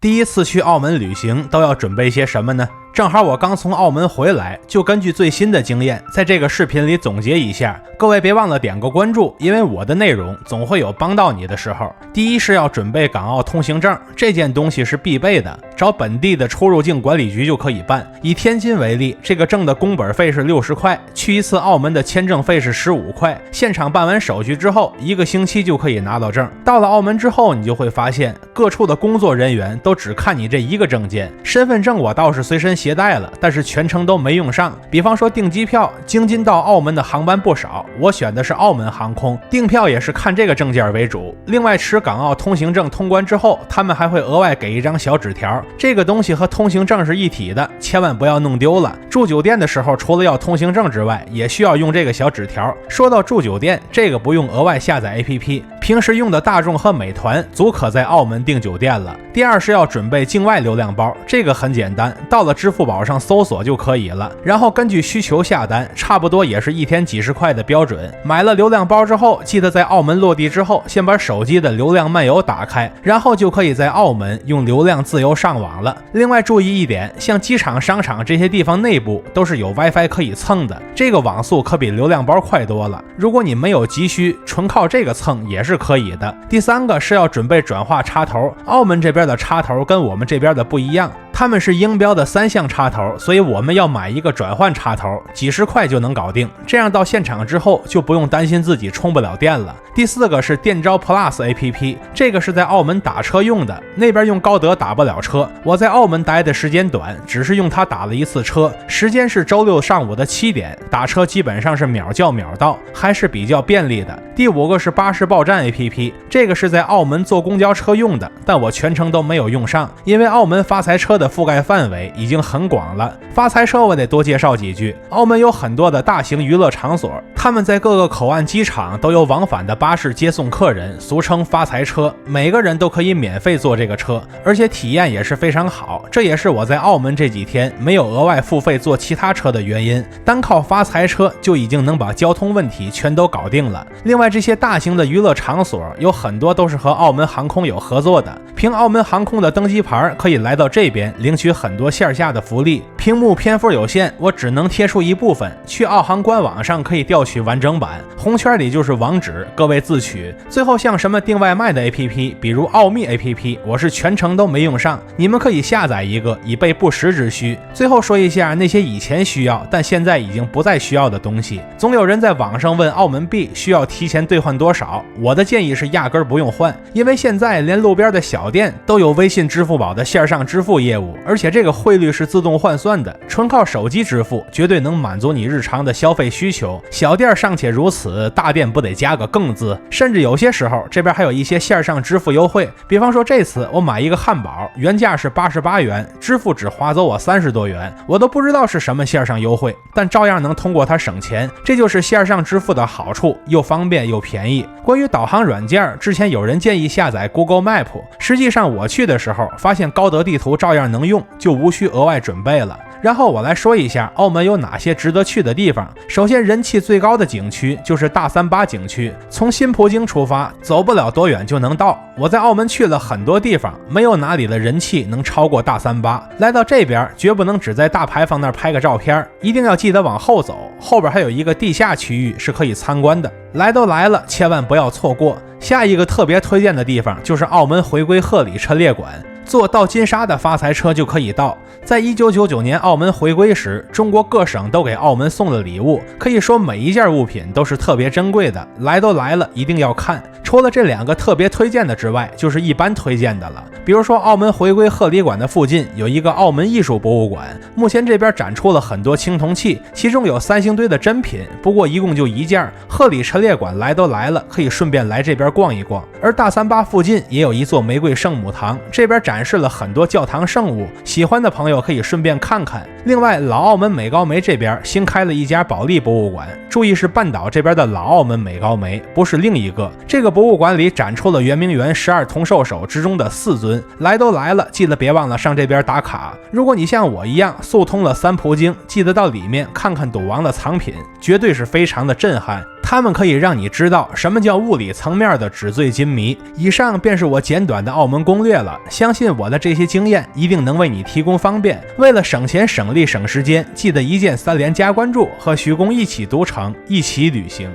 第一次去澳门旅行都要准备些什么呢？正好我刚从澳门回来，就根据最新的经验，在这个视频里总结一下。各位别忘了点个关注，因为我的内容总会有帮到你的时候。第一是要准备港澳通行证，这件东西是必备的，找本地的出入境管理局就可以办。以天津为例，这个证的工本费是60块，去一次澳门的签证费是15块，现场办完手续之后，1个星期就可以拿到证。到了澳门之后，你就会发现各处的工作人员都只看你这一个证件。身份证我倒是随身携带了，但是全程都没用上。比方说订机票，京津到澳门的航班不少，我选的是澳门航空，订票也是看这个证件为主。另外持港澳通行证通关之后，他们还会额外给一张小纸条，这个东西和通行证是一体的，千万不要弄丢了。住酒店的时候，除了要通行证之外，也需要用这个小纸条。说到住酒店，这个不用额外下载 APP， 平时用的大众和美团足可在澳门订酒店了。第二是要准备境外流量包，这个很简单，到了支付宝上搜索就可以了，然后根据需求下单，差不多也是一天几十块的标准。买了流量包之后，记得在澳门落地之后，先把手机的流量漫游打开，然后就可以在澳门用流量自由上网了。另外注意一点，像机场、商场这些地方内部都是有 WiFi 可以蹭的，这个网速可比流量包快多了。如果你没有急需，纯靠这个蹭也是可以的。第三个是要准备转化插头，澳门这边的插头跟我们这边的不一样，他们是英标的3项插头，所以我们要买一个转换插头，几十块就能搞定，这样到现场之后就不用担心自己充不了电了。第四个是电招 Plus APP， 这个是在澳门打车用的，那边用高德打不了车，我在澳门待的时间短，只是用它打了一次车，时间是周六上午的7点，打车基本上是秒叫秒到，还是比较便利的。第5个是巴士报站 APP， 这个是在澳门坐公交车用的，但我全程都没有用上，因为澳门发财车的覆盖范围已经很广了。发财车我得多介绍几句，澳门有很多的大型娱乐场所，他们在各个口岸机场都有往返的巴士接送客人，俗称发财车，每个人都可以免费坐这个车，而且体验也是非常好，这也是我在澳门这几天没有额外付费坐其他车的原因，单靠发财车就已经能把交通问题全都搞定了。另外这些大型的娱乐场所有很多都是和澳门航空有合作的，凭澳门航空的登机牌可以来到这边领取很多线下的福利。屏幕篇幅有限，我只能贴出一部分，去澳航官网上可以调取完整版，红圈里就是网址，各位自取。最后像什么订外卖的 APP， 比如澳密 APP， 我是全程都没用上，你们可以下载一个以备不时之需。最后说一下那些以前需要但现在已经不再需要的东西，总有人在网上问澳门币需要提前兑换多少，我的建议是压根不用换，因为现在连路边的小店都有微信支付宝的线上支付业务，而且这个汇率是自动换算的，纯靠手机支付绝对能满足你日常的消费需求。小店尚且如此，大店不得加个更字？甚至有些时候这边还有一些线上支付优惠，比方说这次我买一个汉堡，原价是88元，支付只划走我30多元，我都不知道是什么线上优惠，但照样能通过它省钱，这就是线上支付的好处，又方便又便宜。关于导航软件，之前有人建议下载 Google Map， 实际上我去的时候发现高德地图照样能用，就无需额外准备了。然后我来说一下澳门有哪些值得去的地方。首先人气最高的景区就是大三巴景区，从新葡京出发，走不了多远就能到。我在澳门去了很多地方，没有哪里的人气能超过大三巴。来到这边绝不能只在大牌坊那儿拍个照片，一定要记得往后走，后边还有一个地下区域是可以参观的，来都来了千万不要错过。下一个特别推荐的地方就是澳门回归鹤里陈列馆，坐到金沙的发财车就可以到。在1999年澳门回归时，中国各省都给澳门送了礼物，可以说每一件物品都是特别珍贵的，来都来了一定要看。除了这2个特别推荐的之外，就是一般推荐的了。比如说澳门回归鹤里馆的附近有一个澳门艺术博物馆，目前这边展出了很多青铜器，其中有3星堆的珍品，不过一共就1件。鹤里陈列馆来都来了，可以顺便来这边逛一逛。而大三巴附近也有一座玫瑰圣母堂，这边展示了很多教堂圣物，喜欢的朋友可以顺便看看。另外老澳门美高梅这边新开了一家保利博物馆，注意是半岛这边的老澳门美高梅，不是另一个。这个博物馆里展出了圆明园12铜兽首之中的4尊，来都来了，记得别忘了上这边打卡。如果你像我一样速通了3葡京，记得到里面看看赌王的藏品，绝对是非常的震撼。它们可以让你知道什么叫物理层面的纸醉金迷。以上便是我简短的澳门攻略了，相信我的这些经验一定能为你提供方便。为了省钱省力省时间，记得一键3连加关注，和徐工一起读城，一起旅行。